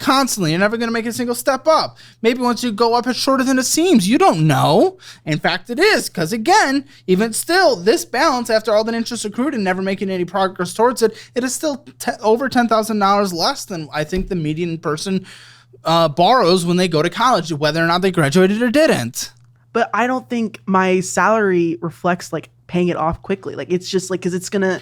constantly. You're never going to make a single step up. Maybe once you go up, it's shorter than it seems. You don't know. In fact, it is. Because again, even still, this balance, after all the interest accrued and never making any progress towards it, it is still over $10,000 less than I think the median person borrows when they go to college, whether or not they graduated or didn't. But I don't think my salary reflects like paying it off quickly. Like it's just like, because it's going to...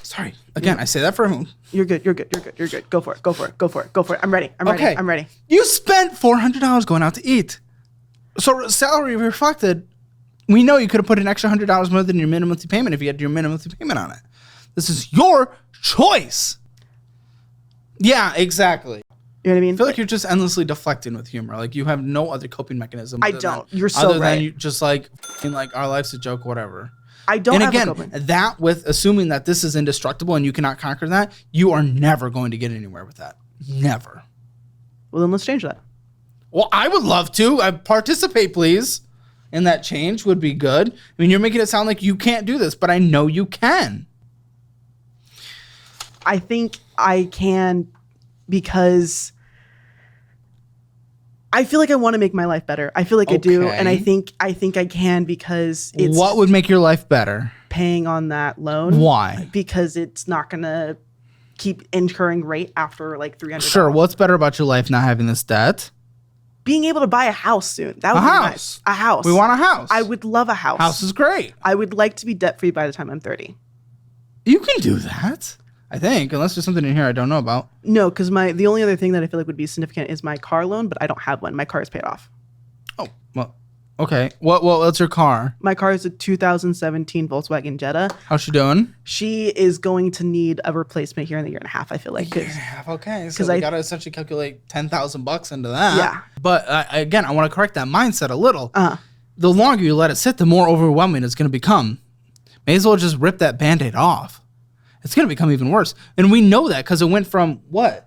Sorry. Again, I say that for whom? You're good. Go for it. I'm ready. I'm ready. You spent $400 going out to eat. So salary reflected, we know you could have put an extra $100 more than your minimum monthly payment if you had your minimum monthly payment on it. This is your choice. Yeah, exactly. You know what I mean? I feel like you're just endlessly deflecting with humor. Like you have no other coping mechanism. I don't. You're so other right. than you just like our life's a joke, whatever. I don't have and a again, coping. that with assuming that this is indestructible and you cannot conquer that, you are never going to get anywhere with that. Never. Well, then let's change that. Well, I would love to. Participate, please. And that change would be good. I mean, you're making it sound like you can't do this, but I know you can. I think I can because I feel like I want to make my life better. I feel like I do, and I think I can because it's... What would make your life better? Paying on that loan. Why? Because it's not going to keep incurring rate after like $300. Sure. What's better about your life not having this debt? Being able to buy a house soon. That would be nice. A house. We want a house. I would love a house. House is great. I would like to be debt-free by the time I'm 30. You can do that, I think, unless there's something in here I don't know about. No, because the only other thing that I feel like would be significant is my car loan, but I don't have one. My car is paid off. Oh, well, okay. What's your car? My car is a 2017 Volkswagen Jetta. How's she doing? She is going to need a replacement here in a year and a half, I feel like. Okay, so we got to essentially calculate $10,000 into that. Yeah. But again, I want to correct that mindset a little. The longer you let it sit, the more overwhelming it's going to become. May as well just rip that Band-Aid off. It's going to become even worse. And we know that because it went from what?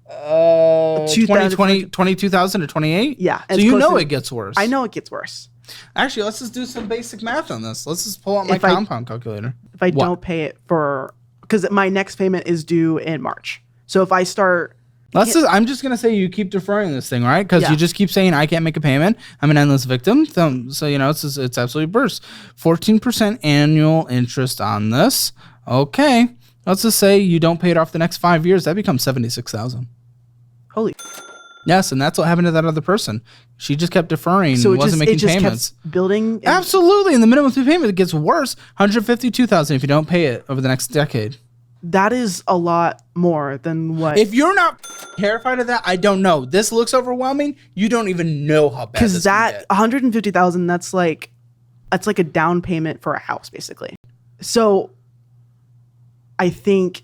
22,000 to 28? Yeah. So you know it gets worse. I know it gets worse. Actually, let's just do some basic math on this. Let's just pull out my compound calculator. If I don't pay it because my next payment is due in March. So if I start... I'm just going to say you keep deferring this thing, right? Because you just keep saying, I can't make a payment. I'm an endless victim. So, it's absolutely burst. 14% annual interest on this. Okay. Let's just say you don't pay it off the next 5 years. That becomes $76,000. Holy. Yes, and that's what happened to that other person. She just kept deferring. So wasn't making payments. Kept building. Absolutely. And the minimum payment gets worse. $152,000 if you don't pay it over the next decade. That is a lot more than what... If you're not terrified of that, I don't know. This looks overwhelming. You don't even know how bad this can get. $150,000, that's like a down payment for a house, basically. So I think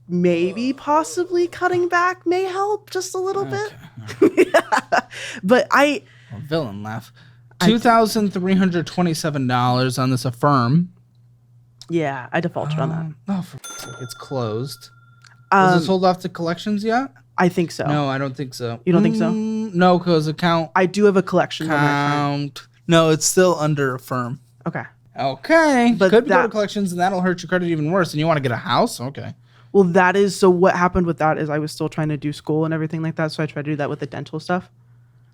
maybe possibly cutting back may help just a little bit. But villain laugh. $2,327 on this Affirm. Yeah, I defaulted on that. Oh, for fuck's sake, it's closed. Was it sold off to collections yet? I think so. No, I don't think so. You don't think so? No, because account. I do have a collection. No, it's still under Affirm. Okay. But could go to collections, and that'll hurt your credit even worse. And you want to get a house? Okay. Well, so what happened with that is I was still trying to do school and everything like that, so I tried to do that with the dental stuff.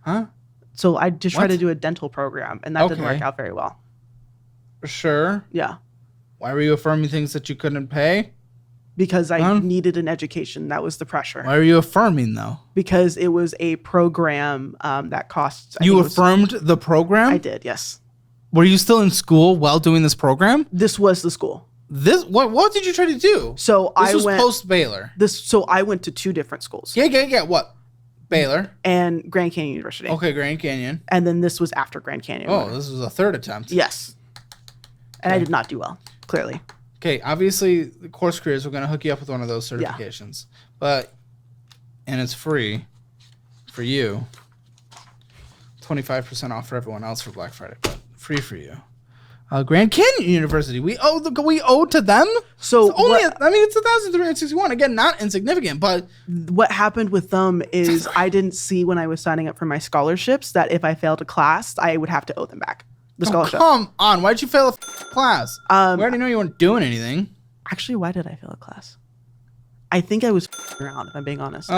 Huh? So I just tried to do a dental program, and that didn't work out very well. Sure. Yeah. Why were you affirming things that you couldn't pay? Because I needed an education. That was the pressure. Why were you affirming, though? Because it was a program that costs... You affirmed the program? I did, yes. Were you still in school while doing this program? This was the school. What did you try to do? So this was post Baylor. So I went to two different schools. Yeah. What? Baylor and Grand Canyon University. Okay, Grand Canyon. And then this was after Grand Canyon. Oh, this was a third attempt. Yes. And I did not do well, clearly. Okay, obviously the course careers we're going to hook you up with one of those certifications. Yeah. And it's free for you. 25% off for everyone else for Black Friday, but free for you. Grand Canyon University. We owe to them. So it's 1,361. Again, not insignificant, but what happened with them is I didn't see when I was signing up for my scholarships that if I failed a class, I would have to owe them back the scholarship. Come on, why'd you fail a class? We already know you weren't doing anything. Actually, why did I fail a class? I think I was around, if I'm being honest.